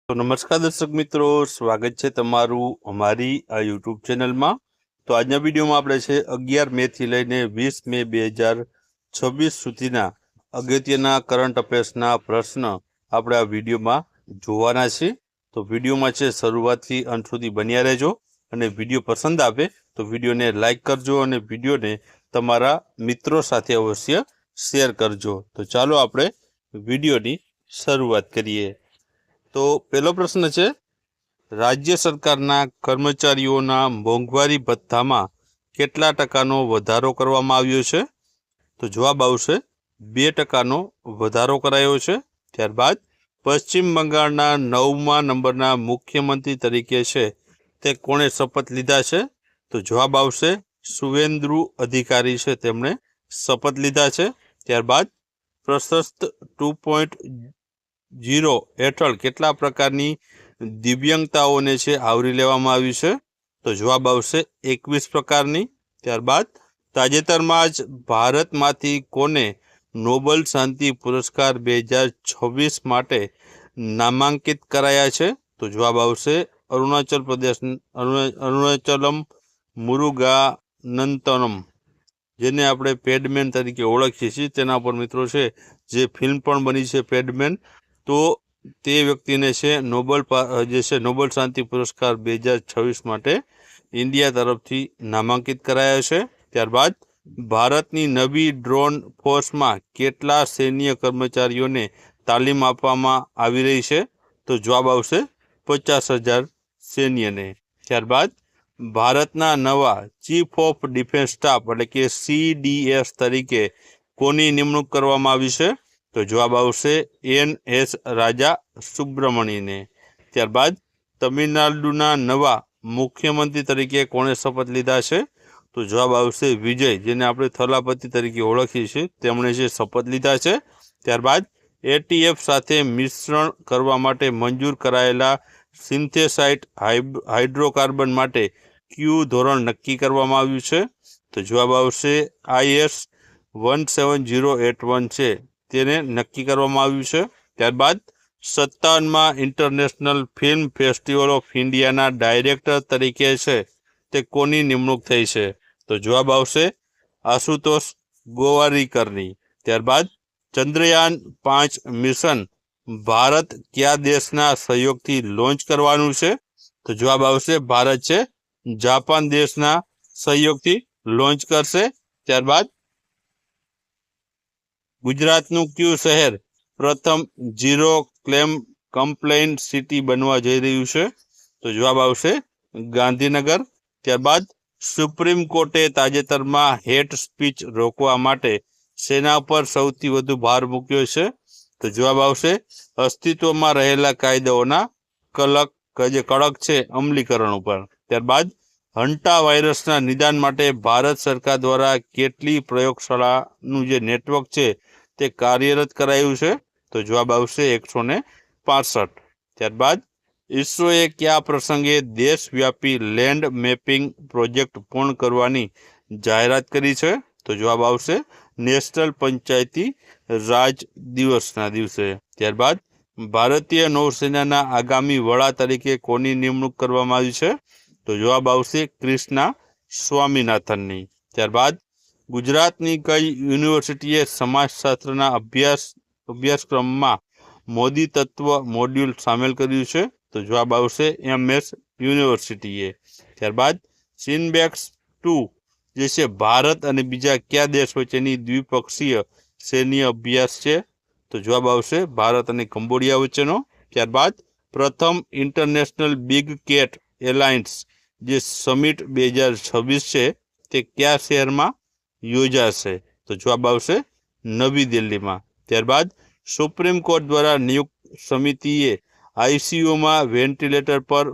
તો નમસ્કાર દર્શક મિત્રો, સ્વાગત છે તમારું અમારી આ યુટ્યુબ ચેનલમાં। તો આજના વિડીયોમાં આપણે છે 11 મે થી લઈને 20 મે 2026 સુધીના અગત્યના કરંટ અફેર્સના પ્રશ્ન આપણે આ વિડીયોમાં જોવાના છે। તો વિડીયોમાં છે શરૂઆતથી અંત સુધી બન્યા રહેજો અને વિડીયો પસંદ આવે તો વિડીયોને લાઈક કરજો અને વિડીયોને તમારા મિત્રો સાથે અવશ્ય શેર કરજો। તો ચાલો આપણે વિડીયોની શરૂઆત કરીએ। તો પહેલો પ્રશ્ન છે, રાજ્ય સરકારના કર્મચારીઓના મોંઘવારી ભથ્થામાં કેટલા ટકાનો વધારો કરવામાં આવ્યો છે? તો જવાબ આવશે 2% વધારો કરાયો છે। ત્યારબાદ પશ્ચિમ બંગાળના 9મા નંબરના મુખ્યમંત્રી તરીકે છે તે કોણે શપથ લીધા છે? તો જવાબ આવશે શુવેન્દુ અધિકારી છે તેમણે શપથ લીધા છે। ત્યારબાદ પ્રશસ્ત 2.0 હેઠળ કેટલા પ્રકારની દિવ્યાંગતાઓને છે આવરી લેવામાં આવી છે? તો જવાબ આવશે 21 પ્રકારની। ત્યારબાદ તાજેતરમાં જ ભારતમાંથી કોને નોબેલ શાંતિ પુરસ્કાર 2026 માટે નામાંકિત કરાયા છે? તો જવાબ આવશે અરુણાચલમ મુરુગાનંતનમ, જેને આપણે પેડમેન તરીકે ઓળખીએ છીએ। તેના પર મિત્રો છે જે ફિલ્મ પણ બની છે પેડમેન, તો તે વ્યક્તિને છે નોબેલ શાંતિ પુરસ્કાર 2026 માટે ઇન્ડિયા તરફથી નામાંકિત કરાયા છે। ત્યારબાદ ભારતની નવી ડ્રોન ફોર્સમાં કેટલા સૈન્ય કર્મચારીઓને તાલીમ આપવામાં આવી રહી છે? તો જવાબ આવશે 50,000 સૈન્યને। ત્યારબાદ ભારતના નવા ચીફ ઓફ ડિફેન્સ સ્ટાફ એટલે કે CDS તરીકે કોની નિમણૂક કરવામાં આવી છે? તો જવાબ આવશે NS રાજા સુબ્રમણીને। ત્યારબાદ તમિલનાડુના નવા મુખ્યમંત્રી તરીકે કોણે શપથ લીધા છે? તો જવાબ આવશે વિજય, જેને આપણે થલાપતિ તરીકે ઓળખીએ છીએ, તેમણે જે શપથ લીધા છે। ત્યારબાદ ATF સાથે મિશ્રણ કરવા માટે મંજૂર કરાયેલા સિન્થેસાઇટ હાઇડ્રોકાર્બન માટે કયું ધોરણ નક્કી કરવામાં આવ્યું છે? તો જવાબ આવશે IS 17081 છે તેને નક્કી કરવામાં આવ્યું છે। ત્યારબાદ 57મા ઇન્ટરનેશનલ ફિલ્મ ફેસ્ટિવલ ઓફ ઇન્ડિયાના ડાયરેક્ટર તરીકે છે તે કોની નિમણૂક થઈ છે? તો જવાબ આવશે આશુતોષ ગોવારીકરની। ત્યારબાદ ચંદ્રયાન 5 મિશન ભારત કયા દેશના સહયોગથી લોન્ચ કરવાનું છે? તો જવાબ આવશે ભારત છે જાપાન દેશના સહયોગથી લોન્ચ કરશે। ત્યારબાદ ગુજરાતનું કયું શહેર પ્રથમ ઝીરો કમ્પ્લેન સિટી બનવા જઈ રહ્યું છે? તો જવાબ આવશે ગાંધીનગર। ત્યારબાદ સુપ્રીમ કોર્ટે તાજેતરમાં હેટ સ્પીચ રોકવા માટે સેના પર સૌથી વધુ ભાર મૂક્યો છે? તો જવાબ આવશે અસ્તિત્વમાં રહેલા કાયદાઓના કડક છે અમલીકરણ ઉપર। ત્યારબાદ હંટા વાયરસના નિદાન માટે ભારત સરકાર દ્વારા કેટલી પ્રયોગશાળાનું જે નેટવર્ક છે તે કાર્યરત કરાયું છે? તો જવાબ આવશે 165। ત્યારબાદ ઇસરોએ કયા પ્રસંગે દેશવ્યાપી લેન્ડ મેપિંગ પ્રોજેક્ટ પૂર્ણ કરવાની જાહેરાત કરી છે? તો જવાબ આવશે નેશનલ પંચાયતી રાજ દિવસના દિવસે। ત્યારબાદ ભારતીય નૌસેનાના આગામી વડા તરીકે કોની નિમણૂક કરવામાં આવી છે? તો જવાબ આવશે કૃષ્ણા સ્વામીનાથનની। ત્યારબાદ ગુજરાતની કઈ યુનિવર્સિટીએ સમાજશાસ્ત્રના અભ્યાસક્રમમાં મોદી તત્વ મોડ્યુલ સામેલ કર્યું છે? તો જવાબ આવશે MS યુનિવર્સિટીએ। ત્યારબાદ સિનબેક્સ 2 જે છે ભારત અને બીજા કયા દેશ વચ્ચેની દ્વિપક્ષીય સૈન્ય અભ્યાસ છે? તો જવાબ આવશે ભારત અને કંબોડિયા વચ્ચેનો। ત્યારબાદ પ્રથમ ઇન્ટરનેશનલ બિગ કેટ એલાયન્સ જે સમિટ 2026 છે તે કયા શહેરમાં યોજાશે? તો જવાબ આવશે નવી દિલ્હીમાં। ત્યારબાદ સુપ્રીમ કોર્ટ દ્વારા નિયુક્ત સમિતિએ ICUમાં વેન્ટિલેટર પર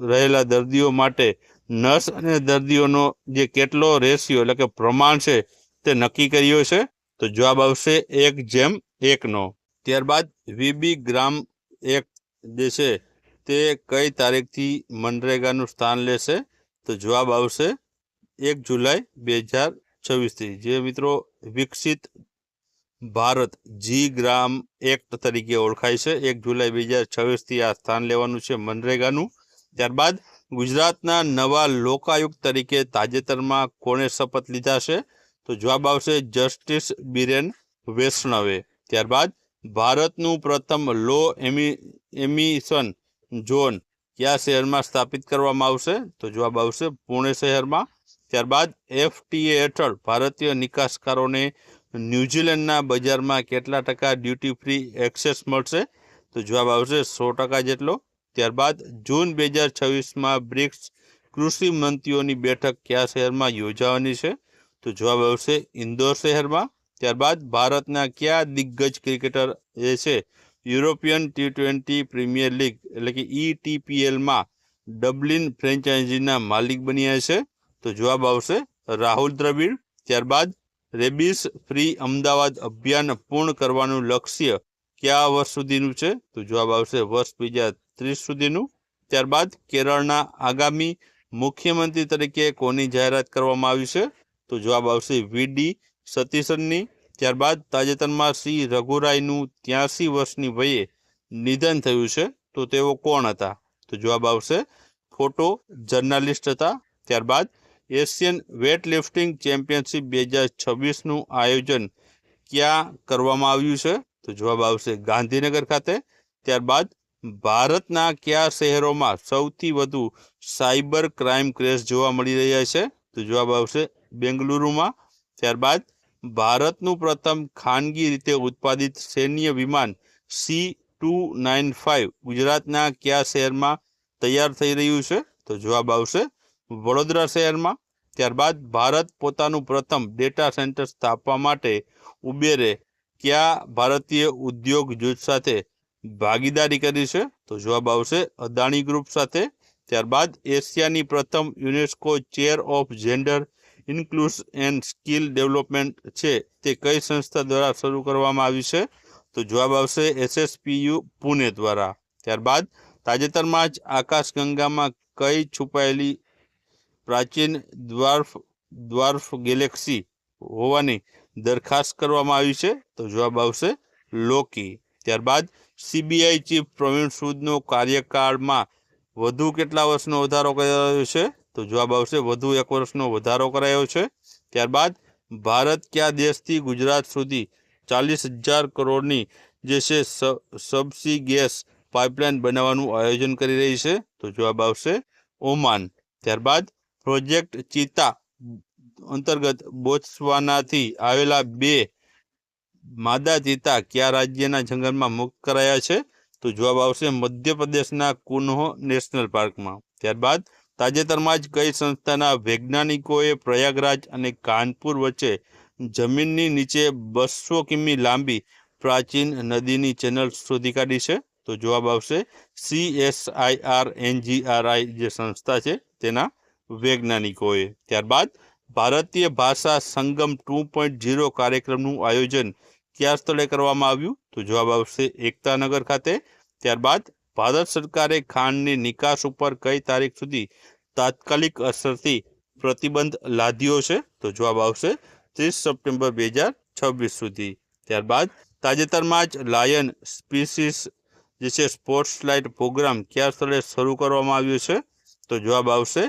રહેલા દર્દીઓ માટે નર્સ અને દર્દીઓનો જે કેટલો રેશિયો એટલે કે પ્રમાણ છે તે નક્કી કર્યો છે? તો જવાબ આવશે 1:1નો। ત્યારબાદ VB ગ્રામ એક્ટ જે છે તે કઈ તારીખથી મનરેગાનું સ્થાન લેશે? તો જવાબ આવશે 1 જુલાઈ 2026થી। જે મિત્રો વિકસિત ભારત જી ગ્રામ એક્ટ તરીકે ઓળખાય છે. 1 જુલાઈ 2026થી આ સ્થાન લેવાનું છે મનરેગાનું. ત્યારબાદ ગુજરાતના નવા લોકાયુક્ત તરીકે તાજેતરમાં કોણે શપથ લીધા છે? તો જવાબ આવશે જસ્ટિસ બિરેન વૈષ્ણવે. ત્યારબાદ ભારતનું પ્રથમ લો એમિશન ઝોન કયા શહેરમાં સ્થાપિત કરવામાં આવશે? તો જવાબ આવશે પુણે શહેરમાં. ત્યારબાદ FTA હેઠળ ભારતીય નિકાસકારોને ન્યૂઝીલેન્ડના બજારમાં કેટલા ટકા ડ્યુટી ફ્રી એક્સેસ મળશે? તો જવાબ આવશે 100% જેટલો. ત્યારબાદ જૂન 2026માં બ્રિક્સ કૃષિ મંત્રીઓની બેઠક કયા શહેરમાં યોજાવાની છે? તો જવાબ આવશે ઇન્દોર શહેરમાં. ત્યારબાદ ભારતના કયા દિગ્ગજ ક્રિકેટર જે છે યુરોપિયન T20 પ્રીમિયર લીગ એટલે કે ETPLમાં ડબલિન ફ્રેન્ચાઇઝીના માલિક બન્યા છે? તો જવાબ આવશે રાહુલ દ્રવિડ. ત્યારબાદ રેબિસ ફ્રી અમદાવાદ અભિયાન પૂર્ણ કરવાનું લક્ષ્ય કયા વર્ષ સુધીનું છે? તો જવાબ આવશે વર્ષ 2030 સુધીનું. ત્યારબાદ કેરળના આગામી મુખ્યમંત્રી તરીકે કોની જાહેરાત કરવામાં આવી છે? તો જવાબ આવશે VD સતીશનની. ત્યારબાદ તાજેતરમાં શ્રી રઘુરાયનું 83 વર્ષની વયે નિધન થયું છે. તો તેઓ કોણ હતા? તો જવાબ આવશે ફોટો જર્નાલિસ્ટ હતા. ત્યારબાદ એશિયન વેટલિફ્ટિંગ ચેમ્પિયનશિપ 2026નું આયોજન ક્યાં કરવામાં આવ્યું છે? તો જવાબ આવશે ગાંધીનગર ખાતે. ત્યારબાદ ભારતના કયા શહેરોમાં સૌથી વધુ સાયબર ક્રાઇમ કેસ જોવા મળી રહ્યા છે? તો જવાબ આવશે બેંગલુરુમાં. ત્યારબાદ ભારતનું પ્રથમ ખાનગી રીતે ઉત્પાદિત સૈન્ય વિમાન C295 ગુજરાતના કયા શહેરમાં તૈયાર થઈ રહ્યું છે? તો જવાબ આવશે વડોદરા શહેરમાં. ત્યારબાદ ભારત પોતાનું પ્રથમ ડેટા સેન્ટર સ્થાપવા માટે ઉબેરે કયા ભારતીય ઉદ્યોગ જૂથ સાથે ભાગીદારી કરી છે? તો જવાબ આવશે અદાણી ગ્રુપ સાથે. ત્યારબાદ એશિયાની પ્રથમ UNESCO chair of gender inclusion and skill development છે તે કઈ સંસ્થા દ્વારા શરૂ કરવામાં આવી છે? તો જવાબ આવશે SSPU પુણે દ્વારા. ત્યારબાદ તાજેતરમાં જ આકાશગંગામાં કઈ છુપાયેલી પ્રાચીન દ્વાર્ફ ગેલેક્સી હોવાની દરખાસ્ત કરવામાં આવી છે? તો જવાબ આવશે લોકી. ત્યારબાદ CBI ચીફ પ્રવીણ સૂદનો કાર્યકાળમાં વધુ કેટલા વર્ષનો વધારો કરાયો છે? તો જવાબ આવશે વધુ 1 વર્ષનો વધારો કરાયો છે. ત્યારબાદ ભારત કયા દેશથી ગુજરાત સુધી 40,000 કરોડની જે છે સબસી ગેસ પાઇપલાઇન બનાવવાનું આયોજન કરી રહી છે? તો જવાબ આવશે ઓમાન. ત્યારબાદ પ્રોજેક્ટ ચિતા અંતર્ગત બોત્સવાનાથી આવેલા 2 માદા ચિતા કયા રાજ્યના જંગલમાં મુક્ત કરાયા છે? તો જવાબ આવશે મધ્યપ્રદેશના કુન્હો નેશનલ પાર્કમાં. ત્યારબાદ તાજેતરમાં જ કઈ સંસ્થાના વૈજ્ઞાનિકોએ પ્રયાગરાજ અને કાનપુર વચ્ચે જમીનની નીચે 200 કિમી લાંબી પ્રાચીન નદીની ચેનલ શોધી કાઢી છે? તો જવાબ આવશે CSIR-NGRI જે સંસ્થા છે તેના વૈજ્ઞાનિકોએ. ત્યારબાદ ભારતીય ભાષા સંગમ 2.0 કાર્યક્રમનું આયોજન કયા સ્થળે કરવામાં આવ્યું? તો જવાબ આવશે એકતાનગર ખાતે. ત્યારબાદ ભારત સરકારે ખાંડની નિકાસ ઉપર કઈ તારીખ સુધી તાત્કાલિક અસરથી પ્રતિબંધ લાદ્યો છે? તો જવાબ આવશે 30 સપ્ટેમ્બર 2026 સુધી. ત્યારબાદ તાજેતરમાં જ લાયન સ્પીસીસ જે છે સ્પોટ્સલાઇટ પ્રોગ્રામ કયા સ્થળે શરૂ કરવામાં આવ્યો છે? તો જવાબ આવશે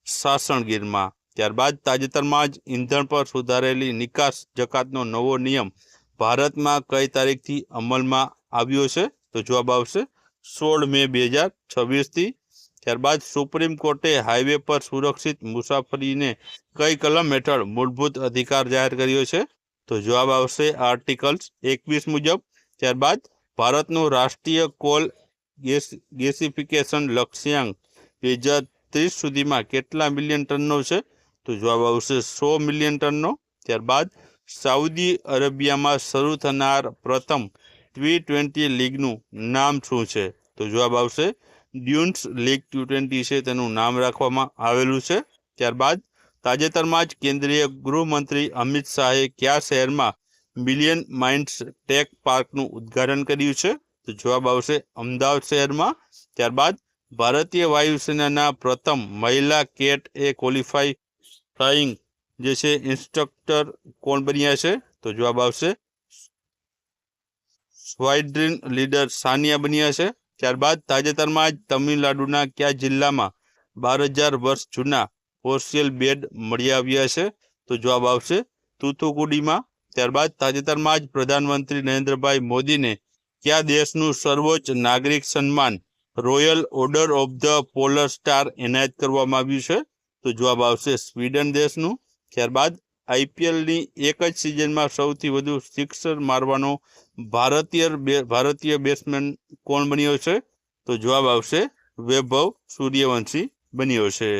સાસણગીરમાં. ત્યારબાદ તાજેતરમાં જ ઈંધણ પર સુધારેલી નિકાસ જકાતનો નવો નિયમ ભારતમાં કઈ તારીખથી અમલમાં આવ્યો છે? તો જવાબ આવશે 16 મે 2026થી. ત્યારબાદ સુપ્રીમ કોર્ટે હાઈવે પર સુરક્ષિત મુસાફરીને કઈ કલમ હેઠળ મૂળભૂત અધિકાર જાહેર કર્યો છે? તો જવાબ આવશે આર્ટિકલ 21 મુજબ. ત્યારબાદ ભારતનું રાષ્ટ્રીય કોલ ગેસિફિકેશન લક્ષ્યાંક 2030 સુધીમાં કેટલા મિલિયન ટનનો છે? તો જવાબ આવશે 100 મિલિયન ટનનો. ત્યારબાદ સાઉદી અરેબિયામાં શરૂ થનાર પ્રથમ T20 લીગનું નામ શું છે? તો જવાબ આવશે ડ્યુન્સ લીગ T20 છે તેનું નામ રાખવામાં આવેલું છે. ત્યારબાદ તાજેતરમાં જ કેન્દ્રીય ગૃહમંત્રી અમિત શાહે કયા શહેરમાં મિલિયન માઇન્ડ્સ ટેક પાર્કનું ઉદ્ઘાટન કર્યું છે? તો જવાબ આવશે અમદાવાદ શહેરમાં. ત્યારબાદ ભારતીય વાયુસેનાના પ્રથમ મહિલા કેટ એ ક્વોલિફાઈંગ જે છે ઇન્સ્ટ્રક્ટર કોણ બન્યા છે? તો જવાબ આવશે સ્ક્વોડ્રન લીડર સાનિયા બન્યા છે. ત્યારબાદ તાજેતરમાં જ તમિલનાડુના કયા જિલ્લામાં 12,000 વર્ષ જૂના ફોસિલ બેડ મળી આવ્યા છે? તો જવાબ આવશે તૂતુકુડીમાં. ત્યારબાદ તાજેતરમાં જ પ્રધાનમંત્રી નરેન્દ્રભાઈ મોદીને કયા દેશનું સર્વોચ્ચ નાગરિક સન્માન royal order of the polar star એનાયત કરવામાં આવ્યું છે? તો જવાબ આવશે સ્વીડન દેશનું. ત્યારબાદ આઈપીએલની એક જ સિઝનમાં સૌથી વધુ સિક્સર મારવાનો ભારતીય બેટ્સમેન કોણ બન્યો છે? તો જવાબ આવશે વૈભવ સૂર્યવંશી બન્યો છે.